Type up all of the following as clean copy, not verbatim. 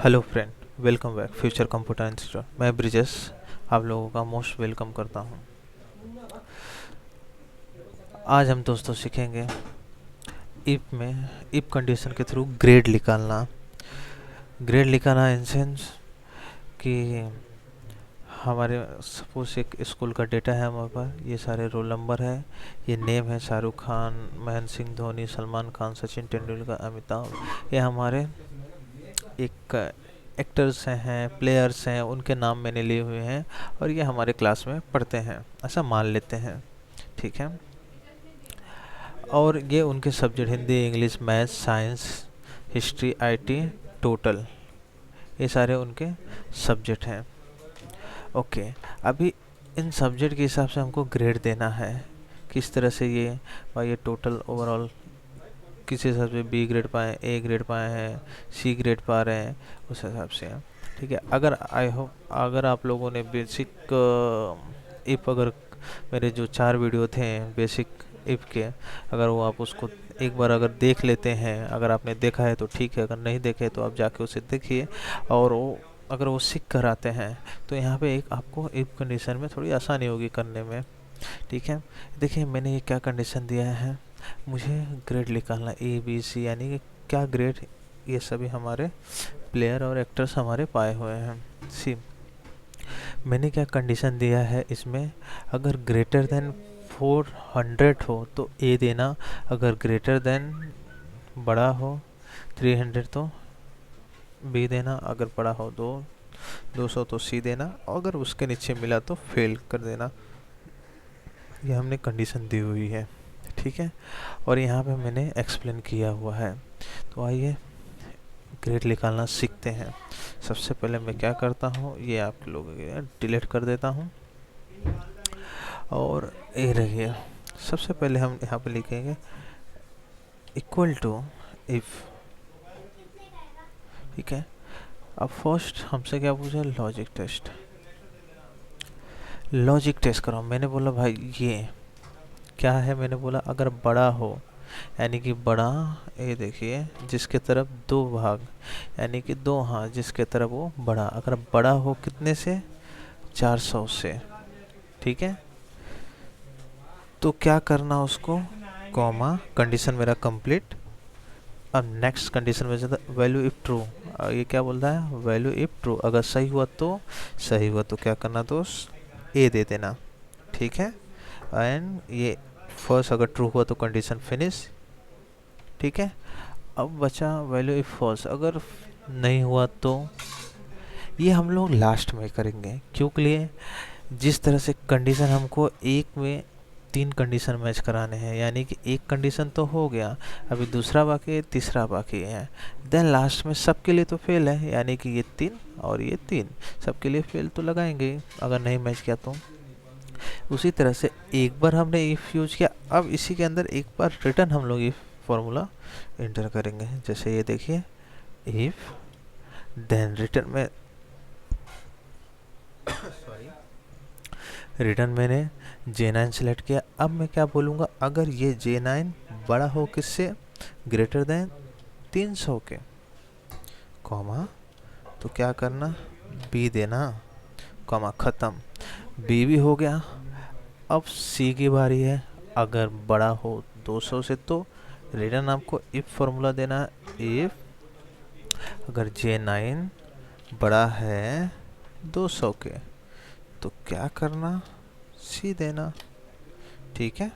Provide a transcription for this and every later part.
Hello friend, welcome back future computer institute. मैं ब्रिजेश आप लोगों का मोस्ट वेलकम करता हूं। आज हम दोस्तों सीखेंगे इफ कंडीशन के थ्रू ग्रेड निकालना। ग्रेड निकालना इन सेंस कि हमारे सपोज एक स्कूल का डेटा है हमारे पास, ये सारे रोल नंबर है, ये नेम है शाहरुख खान, महेंद्र सिंह धोनी, सलमान खान, सचिन तेंदुलकर, अमिताभ। ये हमारे एक एक्टर्स हैं, प्लेयर्स हैं, उनके नाम मैंने लिए हुए हैं और ये हमारे क्लास में पढ़ते हैं, ऐसा मान लेते हैं। ठीक है। और ये उनके subject Hindi, English, maths, science, history, IT, total, ये सारे उनके सब्जेक्ट हैं। ओके। अभी इन सब्जेक्ट के हिसाब से हमको ग्रेड देना है। किस तरह से ये टोटल ओवरऑल किस हिसाब से बी ग्रेड पाए, ए ग्रेड पाए हैं, सी ग्रेड पा रहे हैं, उस हिसाब से हैं। ठीक है। अगर आप लोगों ने बेसिक इफ अगर मेरे जो 4 वीडियो थे बेसिक इफ के, अगर वो आप उसको एक बार अगर देख लेते हैं, अगर आपने देखा है तो ठीक है, अगर नहीं देखे तो आप जाके उसे देखिए। और वो अगर वो सीख कर आते हैं तो यहाँ पे एक आपको इफ कंडीशन में थोड़ी आसानी होगी करने में। ठीक है। देखिए मैंने ये क्या कंडीशन दिया है, मुझे ग्रेड निकालना ए बी सी, यानी कि क्या ग्रेड ये सभी हमारे प्लेयर और एक्टर्स हमारे पाए हुए हैं। सी मैंने क्या कंडीशन दिया है इसमें, अगर ग्रेटर देन 400 हो तो ए देना, अगर ग्रेटर देन बड़ा हो 300 तो बी देना, अगर बड़ा हो 200 तो सी देना, और अगर उसके नीचे मिला तो फेल कर देना। ये हमने कंडीशन दी हुई है। ठीक है। और यहाँ पे मैंने एक्सप्लेन किया हुआ है। तो आइए ग्रेड निकालना सीखते हैं। सबसे पहले मैं क्या करता हूँ, ये आप लोगों के डिलीट कर देता हूँ और ये रहिए। सबसे पहले हम यहाँ पे लिखेंगे इक्वल टू इफ। ठीक है। अब फर्स्ट हमसे क्या पूछा, लॉजिक टेस्ट। लॉजिक टेस्ट कराओ। मैंने बोला भाई ये क्या है, मैंने बोला अगर बड़ा हो, यानी कि बड़ा, ये देखिए जिसके तरफ 2 भाग, यानी कि 2 हाँ जिसके तरफ वो बड़ा, अगर बड़ा हो कितने से, 400 से। ठीक है। तो क्या करना उसको, कॉमा, कंडीशन मेरा कंप्लीट। अब नेक्स्ट कंडीशन में जाता वैल्यू इफ ट्रू। ये क्या बोल रहा है, वैल्यू इफ ट्रू, अगर सही हुआ तो, सही हुआ तो क्या करना दोस्त, ए दे देना। ठीक है। एंड ये फर्स्ट अगर ट्रू हुआ तो कंडीशन फिनिश। ठीक है। अब बचा वैल्यू इफ फॉल्स, अगर नहीं हुआ तो ये हम लोग लास्ट में करेंगे। क्यों के लिए, जिस तरह से कंडीशन हमको एक में 3 कंडीशन मैच कराने हैं, यानी कि एक कंडीशन तो हो गया, अभी दूसरा बाकी है, तीसरा बाकी है, देन लास्ट में सबके लिए तो फेल है, यानी कि ये 3 और ये 3 सबके लिए फेल तो लगाएंगे अगर नहीं मैच किया तो। उसी तरह से एक बार हमने इफ यूज किया, अब इसी के अंदर एक बार रिटर्न हम लोग इफ फॉर्मूला एंटर करेंगे। जैसे ये देखिए इफ, देन रिटर्न में सॉरी, रिटर्न मैंने J9 सेलेक्ट किया। अब मैं क्या बोलूँगा, अगर ये J9 बड़ा हो किससे, ग्रेटर देन 300 के, कॉमा, तो क्या करना, बी देना, कॉमा, ख़त्म। बी भी हो गया। अब सी की बारी है। अगर बड़ा हो 200 से तो रिटर्न आपको इफ फॉर्मूला देना है, इफ अगर J9 बड़ा है 200 के तो क्या करना, सी देना। ठीक है।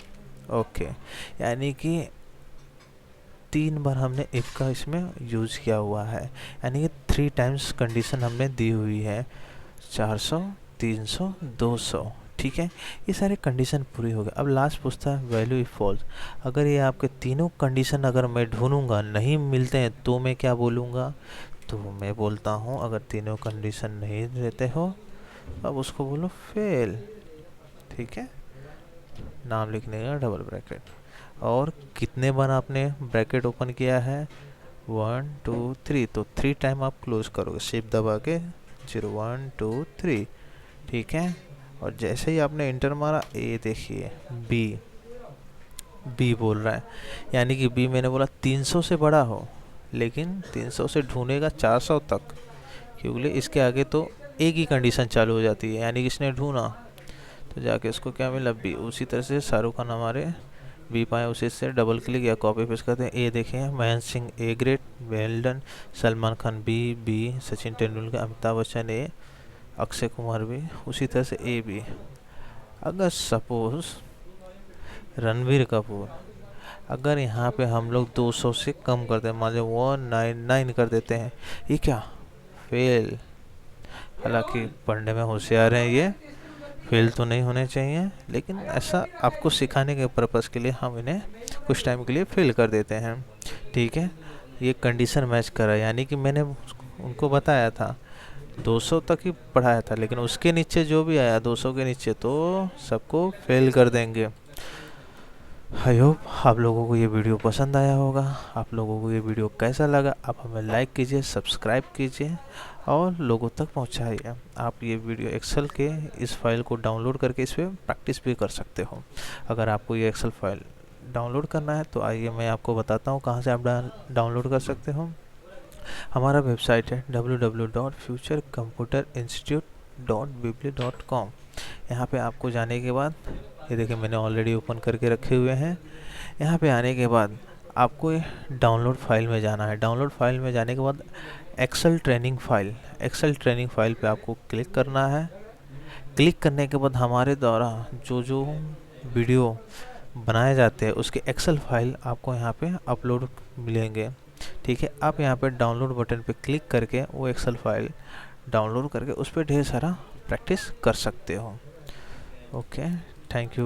ओके। यानी कि 3 बार हमने इफ का इसमें यूज किया हुआ है, यानी कि 3 टाइम्स कंडीशन हमने दी हुई है, 400, 300, 200। ठीक है। ये सारे कंडीशन पूरी हो गए। अब लास्ट पूछता है वैल्यू इफ फॉल्स। अगर ये आपके तीनों कंडीशन अगर मैं ढूंढूंगा नहीं मिलते हैं तो मैं क्या बोलूँगा, तो मैं बोलता हूँ अगर तीनों कंडीशन नहीं देते हो अब उसको बोलो फेल। ठीक है। नाम लिखने का डबल ब्रैकेट, और कितने बार आपने ब्रैकेट ओपन किया है, 1 2 3, तो 3 टाइम आप क्लोज करोगे शिफ्ट दबा के, 0 1 2 3। ठीक है। और जैसे ही आपने इंटर मारा, ये देखिए बी, बी बोल रहा है, यानी कि बी मैंने बोला 300 से बड़ा हो, लेकिन 300 से ढूंढेगा 400 तक, क्योंकि इसके आगे तो एक ही कंडीशन चालू हो जाती है, यानी कि इसने ढूंढा तो जाके इसको क्या मिला, बी। उसी तरह से शाहरुख खान हमारे बी पाए, उसी से डबल क्लिक या कॉपी पेस्ट करते हैं। ए देखें, Mahendra Singh A grade, well done. Salman Khan B, Sachin Tendulkar, Amitabh Bachchan A, Akshay Kumar भी, उसी तरह से ए बी। अगर सपोज रणबीर कपूर, अगर यहाँ पे हम लोग 200 से कम कर दें, मान लो 199 कर देते हैं, ये क्या फेल। हालांकि पढ़ने में होशियार हैं ये, फेल तो नहीं होने चाहिए, लेकिन ऐसा आपको सिखाने के पर्पज़ के लिए हम इन्हें कुछ टाइम के लिए फेल कर देते हैं। ठीक है, ये कंडीशन मैच करा, यानी कि मैंने उनको बताया था 200 तक ही पढ़ाया था, लेकिन उसके नीचे जो भी आया 200 के नीचे तो सबको फेल कर देंगे। आई होप आप लोगों को ये वीडियो पसंद आया होगा। आप लोगों को ये वीडियो कैसा लगा, आप हमें लाइक कीजिए, सब्सक्राइब कीजिए और लोगों तक पहुंचाइए। आप ये वीडियो एक्सेल के इस फाइल को डाउनलोड करके इस पर प्रैक्टिस भी कर सकते हो। अगर आपको ये एक्सेल फाइल डाउनलोड करना है तो आइए मैं आपको बताता हूँ कहाँ से आप डाउनलोड कर सकते हो। हमारा वेबसाइट है www.futurecomputerinstitute.weebly.com। यहाँ पे आपको जाने के बाद, ये देखिए मैंने ऑलरेडी ओपन करके रखे हुए हैं। यहाँ पे आने के बाद आपको डाउनलोड फाइल में जाना है। डाउनलोड फाइल में जाने के बाद एक्सेल ट्रेनिंग फाइल पे आपको क्लिक करना है। क्लिक करने के बाद हमारे द्वारा जो वीडियो बनाए जाते हैं उसके एक्सेल फाइल आपको यहाँ पे अपलोड मिलेंगे। ठीक है, आप यहाँ पे डाउनलोड बटन पे क्लिक करके वो एक्सेल फाइल डाउनलोड करके उस पर ढेर सारा प्रैक्टिस कर सकते हो। Okay, thank you.